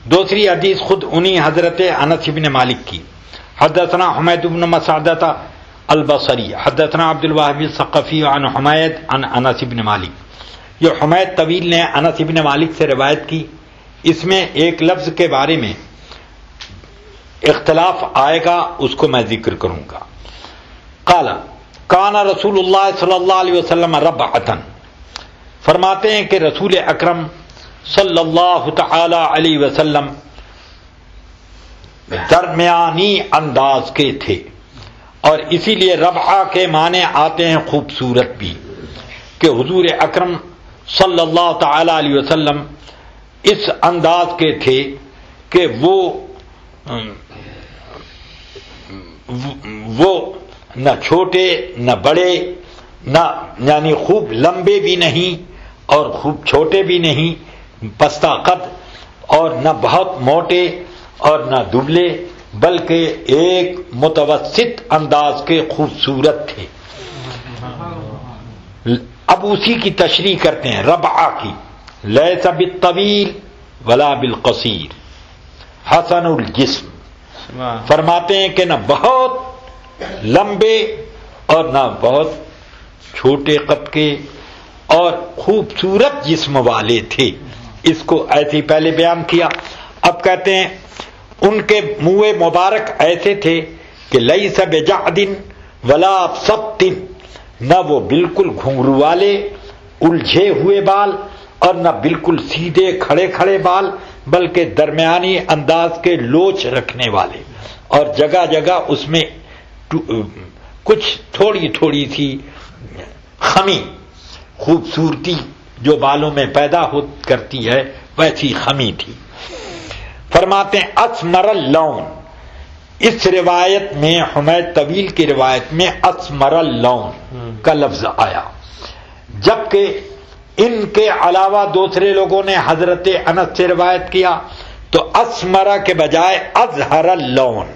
دوسری حدیث خود انہی حضرت انس بن مالک کی. حدثنا حمید بن مسعدہ البصری حدثنا عبد الواحد الثقفی عن حمید عن انس بن مالک. یہ حمید طویل نے انس بن مالک سے روایت کی. اس میں ایک لفظ کے بارے میں اختلاف آئے گا، اس کو میں ذکر کروں گا. قال کان رسول اللہ صلی اللہ علیہ وسلم ربعۃ، فرماتے ہیں کہ رسول اکرم صلی اللہ تعالی علیہ وسلم درمیانی انداز کے تھے، اور اسی لیے ربعہ کے معنی آتے ہیں خوبصورت بھی، کہ حضور اکرم صلی اللہ تعالی علیہ وسلم اس انداز کے تھے کہ وہ نہ چھوٹے نہ بڑے، نہ یعنی خوب لمبے بھی نہیں اور خوب چھوٹے بھی نہیں، پستہ قد، اور نہ بہت موٹے اور نہ دبلے، بلکہ ایک متوسط انداز کے خوبصورت تھے. اب اسی کی تشریح کرتے ہیں ربعہ کی. لیس بالطویل ولا بالقصیر حسن الجسم، فرماتے ہیں کہ نہ بہت لمبے اور نہ بہت چھوٹے قد کے، اور خوبصورت جسم والے تھے. اس کو ایسے ہی پہلے بیان کیا. اب کہتے ہیں ان کے منہ مبارک ایسے تھے کہ لیس بجعد ولا سبط، نہ وہ بالکل گھنگرو والے الجھے ہوئے بال اور نہ بالکل سیدھے کھڑے کھڑے بال، بلکہ درمیانی انداز کے لوچ رکھنے والے، اور جگہ جگہ اس میں کچھ تھوڑی تھوڑی سی خمی، خوبصورتی جو بالوں میں پیدا کرتی ہے ویسی خمی تھی. فرماتے ہیں اسمر اللون، اس روایت میں حمید طویل کی روایت میں اسمر اللون کا لفظ آیا، جبکہ ان کے علاوہ دوسرے لوگوں نے حضرت انس سے روایت کیا تو اسمرہ کے بجائے اظہر اللون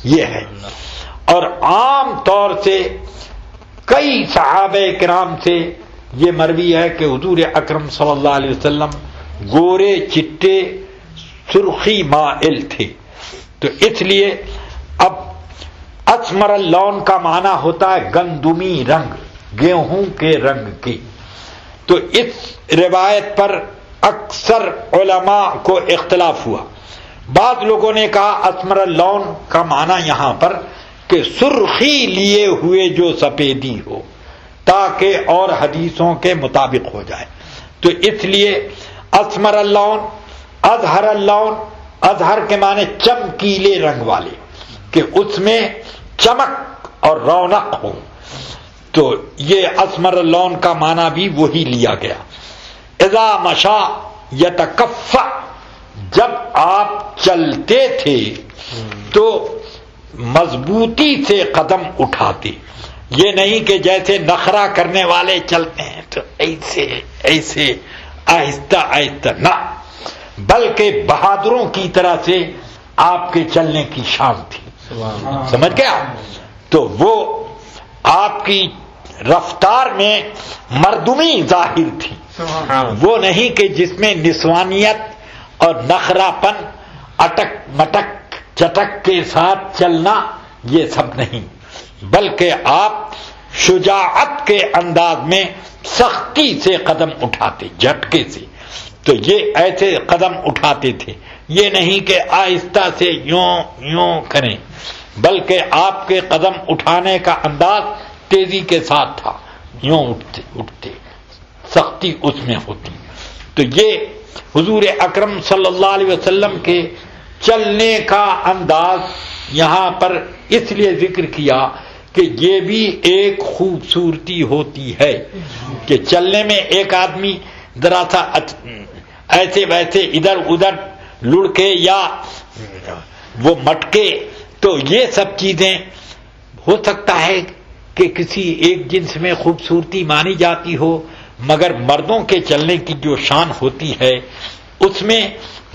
یہ ہے. اور عام طور سے کئی صحابہ کرام سے یہ مروی ہے کہ حضور اکرم صلی اللہ علیہ وسلم گورے چٹے سرخی مائل تھے. تو اس لیے اب اسمر اللون کا معنی ہوتا ہے گندمی رنگ، گیہوں کے رنگ کی. تو اس روایت پر اکثر علماء کو اختلاف ہوا. بعض لوگوں نے کہا اسمر اللون کا معنی یہاں پر کہ سرخی لیے ہوئے جو سفیدی ہو، تاکہ اور حدیثوں کے مطابق ہو جائے. تو اس لیے اسمر اللون، اظہر اللون، اظہر کے معنی چمکیلے رنگ والے، کہ اس میں چمک اور رونق ہو. تو یہ اسمر اللون کا معنی بھی وہی لیا گیا. اذا مشا یتکفع، جب آپ چلتے تھے تو مضبوطی سے قدم اٹھاتے، یہ نہیں کہ جیسے نخرہ کرنے والے چلتے ہیں تو ایسے ایسے آہستہ آہستہ، نہ، بلکہ بہادروں کی طرح سے آپ کے چلنے کی شان تھی. سمجھ گیا؟ تو وہ آپ کی رفتار میں مردمی ظاہر تھی، وہ نہیں کہ جس میں نسوانیت اور نخرہ پن، اٹک مٹک چٹک کے ساتھ چلنا، یہ سب نہیں، بلکہ آپ شجاعت کے انداز میں سختی سے قدم اٹھاتے، جھٹکے سے. تو یہ ایسے قدم اٹھاتے تھے، یہ نہیں کہ آہستہ سے یوں یوں کریں، بلکہ آپ کے قدم اٹھانے کا انداز تیزی کے ساتھ تھا، یوں اٹھتے اٹھتے، سختی اس میں ہوتی. تو یہ حضور اکرم صلی اللہ علیہ وسلم کے چلنے کا انداز یہاں پر اس لیے ذکر کیا کہ یہ بھی ایک خوبصورتی ہوتی ہے کہ چلنے میں ایک آدمی ذرا سا ایسے ویسے ادھر ادھر لڑکے یا وہ مٹکے، تو یہ سب چیزیں ہو سکتا ہے کہ کسی ایک جنس میں خوبصورتی مانی جاتی ہو، مگر مردوں کے چلنے کی جو شان ہوتی ہے اس میں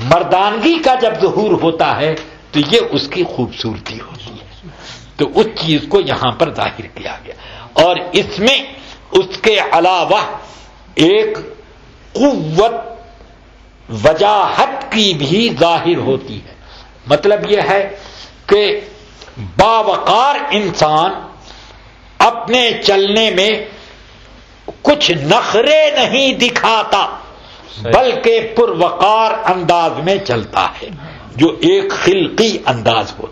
مردانگی کا جب ظہور ہوتا ہے تو یہ اس کی خوبصورتی ہوتی ہے. تو اس چیز کو یہاں پر ظاہر کیا گیا. اور اس میں اس کے علاوہ ایک قوت وجاہت کی بھی ظاہر ہوتی ہے۔ مطلب یہ ہے کہ باوقار انسان اپنے چلنے میں کچھ نخرے نہیں دکھاتا، بلکہ پروقار انداز میں چلتا ہے، جو ایک خلقی انداز ہوتا ہے۔